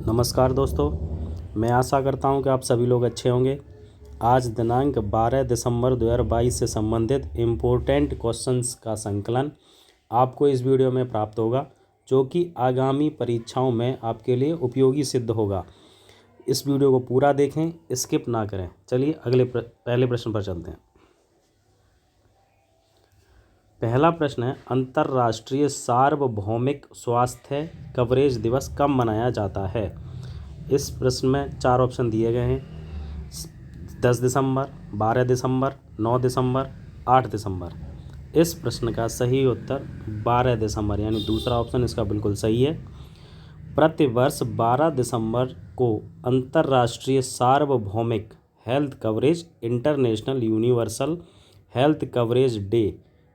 नमस्कार दोस्तों, मैं आशा करता हूं कि आप सभी लोग अच्छे होंगे। आज दिनांक 12 दिसंबर 2022 से संबंधित इम्पोर्टेंट क्वेश्चंस का संकलन आपको इस वीडियो में प्राप्त होगा, जो कि आगामी परीक्षाओं में आपके लिए उपयोगी सिद्ध होगा। इस वीडियो को पूरा देखें, स्किप ना करें। चलिए पहले प्रश्न पर चलते हैं। पहला प्रश्न है, अंतर्राष्ट्रीय सार्वभौमिक स्वास्थ्य कवरेज दिवस कब मनाया जाता है। इस प्रश्न में 4 ऑप्शन दिए गए हैं: 10 दिसंबर, 12 दिसंबर, 9 दिसंबर, 8 दिसंबर। इस प्रश्न का सही उत्तर 12 दिसंबर यानी दूसरा ऑप्शन इसका बिल्कुल सही है। प्रतिवर्ष 12 दिसंबर को अंतर्राष्ट्रीय सार्वभौमिक health coverage international universal health coverage day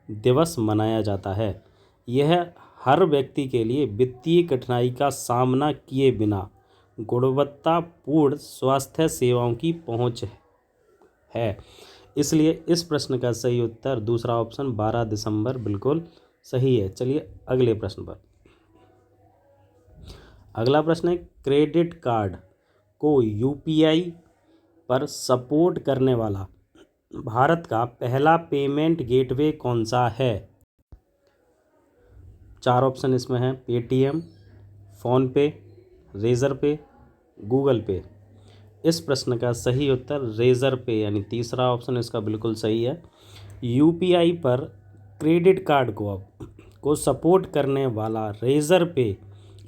दिवस मनाया जाता है। यह हर व्यक्ति के लिए वित्तीय कठिनाई का सामना किए बिना गुणवत्तापूर्ण स्वास्थ्य सेवाओं की पहुंच है। इसलिए इस प्रश्न का सही उत्तर दूसरा ऑप्शन 12 दिसंबर बिल्कुल सही है। चलिए अगले प्रश्न पर। अगला प्रश्न है, क्रेडिट कार्ड को यूपीआई पर सपोर्ट करने वाला भारत का पहला पेमेंट गेटवे कौन सा है। 4 ऑप्शन इसमें हैं: पेटीएम, फ़ोनपे, रेज़र पे, गूगल पे। इस प्रश्न का सही उत्तर रेज़र पे यानी तीसरा ऑप्शन इसका बिल्कुल सही है। यूपीआई पर क्रेडिट कार्ड को सपोर्ट करने वाला रेज़र पे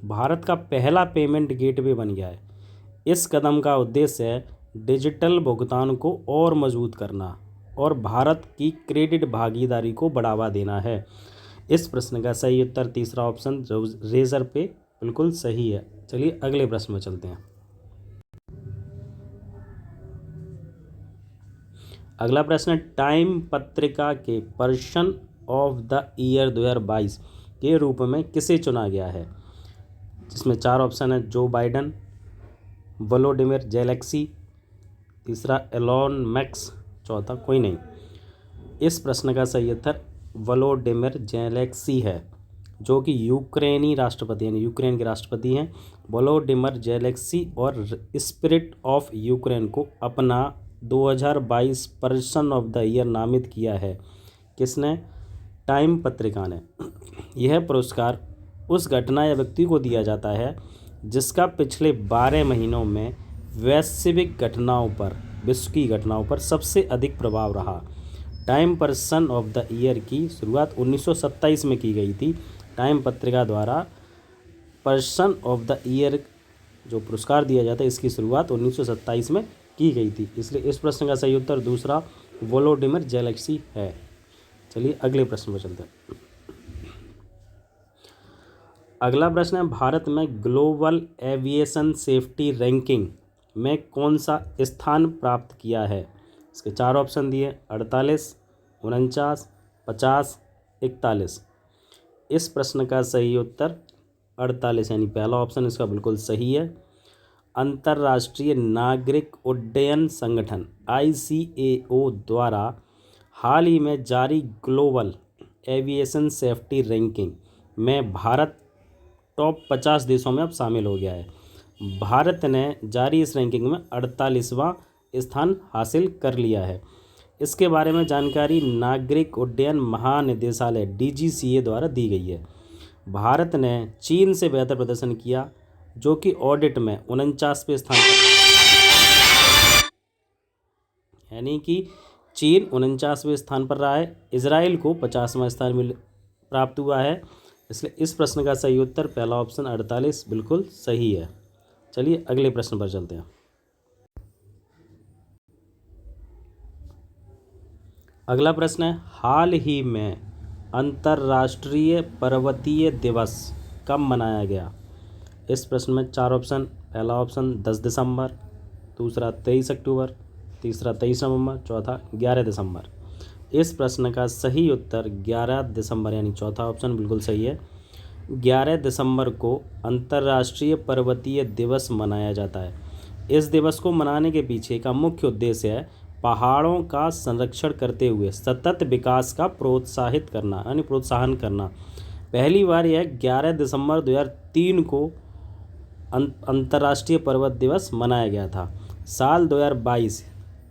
भारत का पहला पेमेंट गेटवे बन गया है। इस कदम का उद्देश्य है डिजिटल भुगतान को और मजबूत करना और भारत की क्रेडिट भागीदारी को बढ़ावा देना है। इस प्रश्न का सही उत्तर तीसरा ऑप्शन रेज़र पे बिल्कुल सही है। चलिए अगले प्रश्न में चलते हैं। अगला प्रश्न है, टाइम पत्रिका के पर्सन ऑफ द ईयर 2022 के रूप में किसे चुना गया है। जिसमें 4 ऑप्शन है: जो बाइडन, वोलोडिमिर जेलेंस्की, तीसरा एलोन मस्क, चौथा कोई नहीं। इस प्रश्न का सही उत्तर वोलोडिमिर जेलेंस्की है, जो कि यूक्रेनी राष्ट्रपति यानी यूक्रेन के राष्ट्रपति हैं। वोलोडिमिर जेलेंस्की और स्पिरिट ऑफ यूक्रेन को अपना 2022 पर्सन ऑफ द ईयर नामित किया है। किसने? टाइम पत्रिका ने। यह पुरस्कार उस घटना या व्यक्ति को दिया जाता है जिसका पिछले 12 महीनों में वैश्विक घटनाओं पर, विश्व की घटनाओं पर सबसे अधिक प्रभाव रहा। Time person of the year की शुरुआत 1927 में की गई थी। टाइम पत्रिका द्वारा पर्सन ऑफ द ईयर जो पुरस्कार दिया जाता है, इसकी शुरुआत 1927 में की गई थी। इसलिए इस प्रश्न का सही उत्तर दूसरा वोलोडिमिर जेलेंस्की है। चलिए अगले प्रश्न पर चलते हैं। अगला प्रश्न है, भारत में ग्लोबल एविएशन सेफ्टी रैंकिंग में कौन सा स्थान प्राप्त किया है। इसके 4 ऑप्शन दिए: 48, 49, 50, 41। इस प्रश्न का सही उत्तर 48 यानी पहला ऑप्शन इसका बिल्कुल सही है। अंतर्राष्ट्रीय नागरिक उड्डयन संगठन ICAO द्वारा हाल ही में जारी ग्लोबल एविएशन सेफ्टी रैंकिंग में भारत टॉप 50 देशों में अब शामिल हो गया है। भारत ने जारी इस रैंकिंग में 48वां स्थान हासिल कर लिया है। इसके बारे में जानकारी नागरिक उड्डयन महानिदेशालय DGCA द्वारा दी गई है। भारत ने चीन से बेहतर प्रदर्शन किया, जो कि ऑडिट में 49वें स्थान पर, यानी कि चीन 49वें स्थान पर रहा है। इजराइल को 50वां स्थान प्राप्त हुआ है। इसलिए इस प्रश्न का सही उत्तर पहला ऑप्शन 48 बिल्कुल सही है। चलिए अगले प्रश्न पर चलते हैं। अगला प्रश्न है, हाल ही में अंतर्राष्ट्रीय पर्वतीय दिवस कब मनाया गया। इस प्रश्न में 4 ऑप्शन: पहला ऑप्शन 10 दिसंबर, दूसरा 23 अक्टूबर, तीसरा 23 नवंबर, चौथा 11 दिसंबर। इस प्रश्न का सही उत्तर 11 दिसंबर यानी चौथा ऑप्शन बिल्कुल सही है। 11 दिसंबर को अंतर्राष्ट्रीय पर्वतीय दिवस मनाया जाता है। इस दिवस को मनाने के पीछे का मुख्य उद्देश्य है पहाड़ों का संरक्षण करते हुए सतत विकास का प्रोत्साहन करना। पहली बार यह 11 दिसंबर 2003 को अंतर्राष्ट्रीय पर्वत दिवस मनाया गया था? साल 2022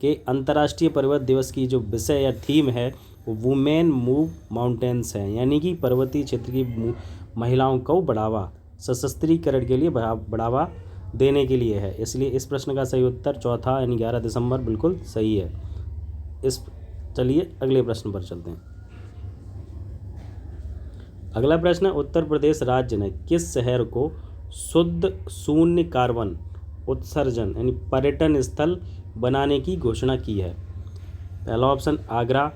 के अंतर्राष्ट्रीय पर्वत दिवस की जो विषय या थीम है वो वुमेन मूव माउंटेन्स है, यानी कि पर्वतीय क्षेत्र की महिलाओं को बढ़ावा सशस्त्रीकरण के लिए बढ़ावा देने के लिए है। इसलिए इस प्रश्न का सही उत्तर चौथा यानी 11 दिसंबर बिल्कुल सही है। चलिए अगले प्रश्न पर चलते हैं। अगला प्रश्न है, उत्तर प्रदेश राज्य ने किस शहर को शुद्ध शून्य कार्बन उत्सर्जन यानी पर्यटन स्थल बनाने की घोषणा की है? पहला ऑप्शन आगरा,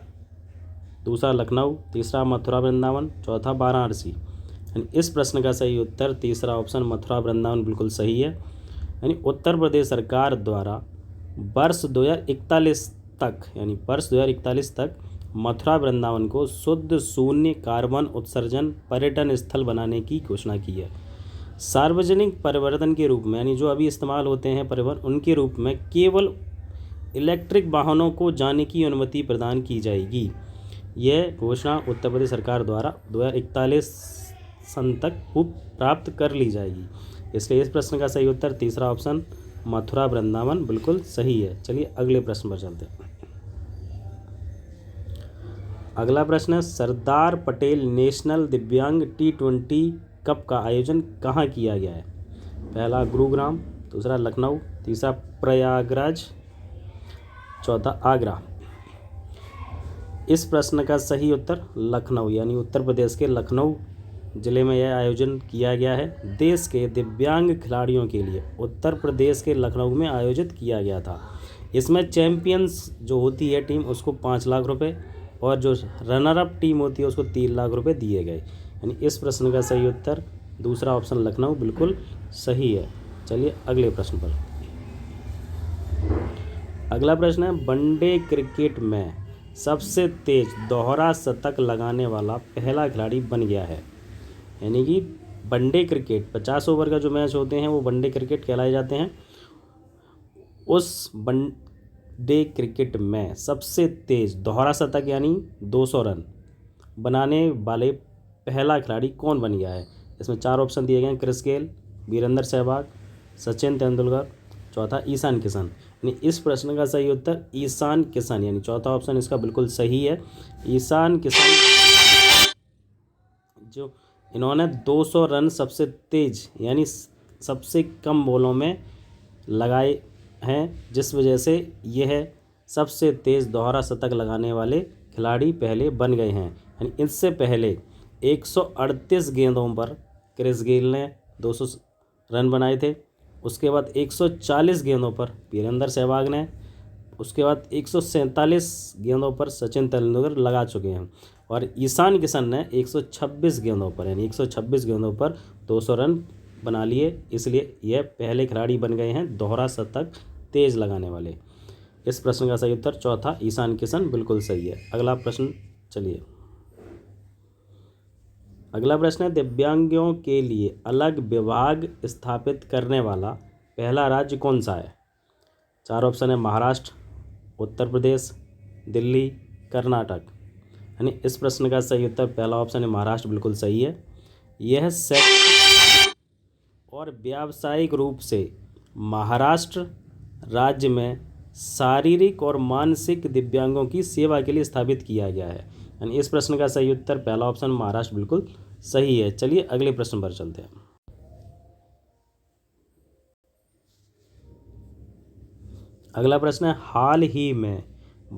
दूसरा लखनऊ, तीसरा मथुरा वृंदावन, चौथा वाराणसी। यानी इस प्रश्न का सही उत्तर तीसरा ऑप्शन मथुरा वृंदावन बिल्कुल सही है। यानी उत्तर प्रदेश सरकार द्वारा वर्ष 2041 तक मथुरा वृंदावन को शुद्ध शून्य कार्बन उत्सर्जन पर्यटन स्थल बनाने की घोषणा की है। सार्वजनिक परिवहन के रूप में, यानी जो अभी इस्तेमाल होते हैं परिवहन, उनके रूप में केवल इलेक्ट्रिक वाहनों को जाने की अनुमति प्रदान की जाएगी। यह घोषणा उत्तर प्रदेश सरकार द्वारा 2041 सन तक प्राप्त कर ली जाएगी। इसलिए इस प्रश्न का सही उत्तर तीसरा ऑप्शन मथुरा वृंदावन बिल्कुल सही है। चलिए अगले प्रश्न पर चलते हैं। अगला प्रश्न है, सरदार पटेल नेशनल दिव्यांग T20 कप का आयोजन कहाँ किया गया है? पहला गुरुग्राम, दूसरा लखनऊ, तीसरा प्रयागराज, चौथा आगरा। इस प्रश्न का सही उत्तर लखनऊ, यानी उत्तर प्रदेश के लखनऊ ज़िले में यह आयोजन किया गया है। देश के दिव्यांग खिलाड़ियों के लिए उत्तर प्रदेश के लखनऊ में आयोजित किया गया था। इसमें चैंपियंस जो होती है टीम उसको 5 लाख रुपए और जो रनर अप टीम होती है उसको 3 लाख रुपए दिए गए। यानी इस प्रश्न का सही उत्तर दूसरा ऑप्शन लखनऊ बिल्कुल सही है। चलिए अगले प्रश्न पर। अगला प्रश्न है, वनडे क्रिकेट में सबसे तेज दोहरा शतक लगाने वाला पहला खिलाड़ी बन गया है। यानी कि वनडे क्रिकेट 50 ओवर का जो मैच होते हैं वो वनडे क्रिकेट कहलाए जाते हैं। उस वनडे क्रिकेट में सबसे तेज दोहरा शतक यानी 200 रन बनाने वाले पहला खिलाड़ी कौन बन गया है? इसमें 4 ऑप्शन दिए गए हैं, क्रिस गेल, वीरेंद्र सहवाग, सचिन तेंदुलकर, चौथा ईशान किशन। यानी इस प्रश्न का सही उत्तर ईशान किशन, यानी चौथा ऑप्शन इसका बिल्कुल सही है। ईशान किशन जो इन्होंने 200 रन सबसे तेज यानी सबसे कम बॉलों में लगाए हैं, जिस वजह से यह सबसे तेज़ दोहरा शतक लगाने वाले खिलाड़ी पहले बन गए हैं। यानी इससे पहले 138 गेंदों पर क्रिस गेल ने 200 रन बनाए थे। उसके बाद 140 गेंदों पर वीरेंद्र सहवाग ने, उसके बाद 147 गेंदों पर सचिन तेंदुलकर लगा चुके हैं और ईशान किशन ने 126 गेंदों पर यानी 126 गेंदों पर 200 रन बना लिए। इसलिए यह पहले खिलाड़ी बन गए हैं दोहरा शतक तेज लगाने वाले। इस प्रश्न का सही उत्तर चौथा ईशान किशन बिल्कुल सही है। अगला प्रश्न चलिए। अगला प्रश्न है, दिव्यांगों के लिए अलग विभाग स्थापित करने वाला पहला राज्य कौन सा है? 4 ऑप्शन है, महाराष्ट्र, उत्तर प्रदेश, दिल्ली, कर्नाटक। यानी इस प्रश्न का सही उत्तर पहला ऑप्शन है महाराष्ट्र बिल्कुल सही है। यह और व्यावसायिक रूप से महाराष्ट्र राज्य में शारीरिक और मानसिक दिव्यांगों की सेवा के लिए स्थापित किया गया है। यानी इस प्रश्न का सही उत्तर पहला ऑप्शन महाराष्ट्र बिल्कुल सही है। चलिए अगले प्रश्न पर चलते हैं। अगला प्रश्न है, हाल ही में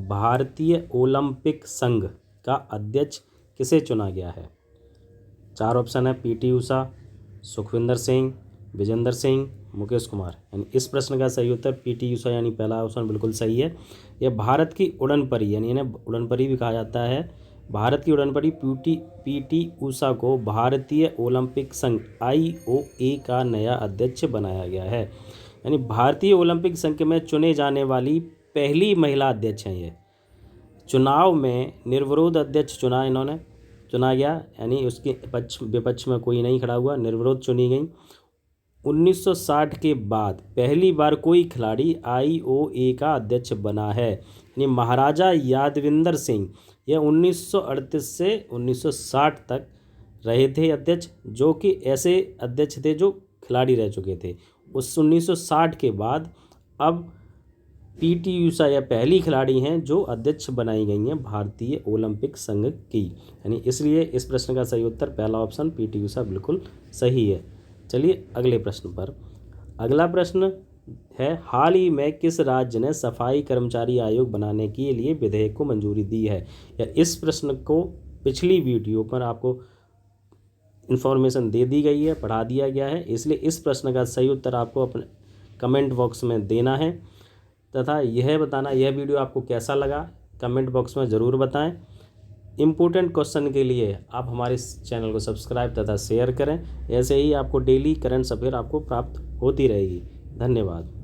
भारतीय ओलंपिक संघ का अध्यक्ष किसे चुना गया है? 4 ऑप्शन है, पीटी ऊषा, सुखविंदर सिंह, विजेंद्र सिंह, मुकेश कुमार। यानी इस प्रश्न का सही उत्तर पीटी ऊषा यानी पहला ऑप्शन बिल्कुल सही है। यह भारत की उड़न परी यानी इन्हें उड़न परी भी कहा जाता है। भारत की उड़न परी पीटी ऊषा को भारतीय ओलंपिक संघ IOA का नया अध्यक्ष बनाया गया है। यानी भारतीय ओलंपिक संघ में चुने जाने वाली पहली महिला अध्यक्ष हैं। ये चुनाव में निर्विरोध अध्यक्ष चुना गया, यानी उसके विपक्ष में कोई नहीं खड़ा हुआ, निर्विरोध चुनी गई। 1960 के बाद पहली बार कोई खिलाड़ी IOA का अध्यक्ष बना है। यानी महाराजा यादविंदर सिंह यह 1938 से 1960 तक रहे थे अध्यक्ष, जो कि ऐसे अध्यक्ष थे जो खिलाड़ी रह चुके थे। उस 1960 के बाद अब पीटी ऊषा यह पहली खिलाड़ी हैं जो अध्यक्ष बनाई गई हैं भारतीय ओलंपिक संघ की, यानी इसलिए इस प्रश्न का सही उत्तर पहला ऑप्शन पीटी ऊषा बिल्कुल सही है। चलिए अगले प्रश्न पर। अगला प्रश्न है, हाल ही में किस राज्य ने सफाई कर्मचारी आयोग बनाने के लिए विधेयक को मंजूरी दी है? या इस प्रश्न को पिछली वीडियो पर आपको इन्फॉर्मेशन दे दी गई है, पढ़ा दिया गया है, इसलिए इस प्रश्न का सही उत्तर आपको अपने कमेंट बॉक्स में देना है तथा यह बताना यह वीडियो आपको कैसा लगा कमेंट बॉक्स में ज़रूर बताएं। इम्पोर्टेंट क्वेश्चन के लिए आप हमारे इस चैनल को सब्सक्राइब तथा शेयर करें। ऐसे ही आपको डेली करंट अफेयर आपको प्राप्त होती रहेगी। धन्यवाद।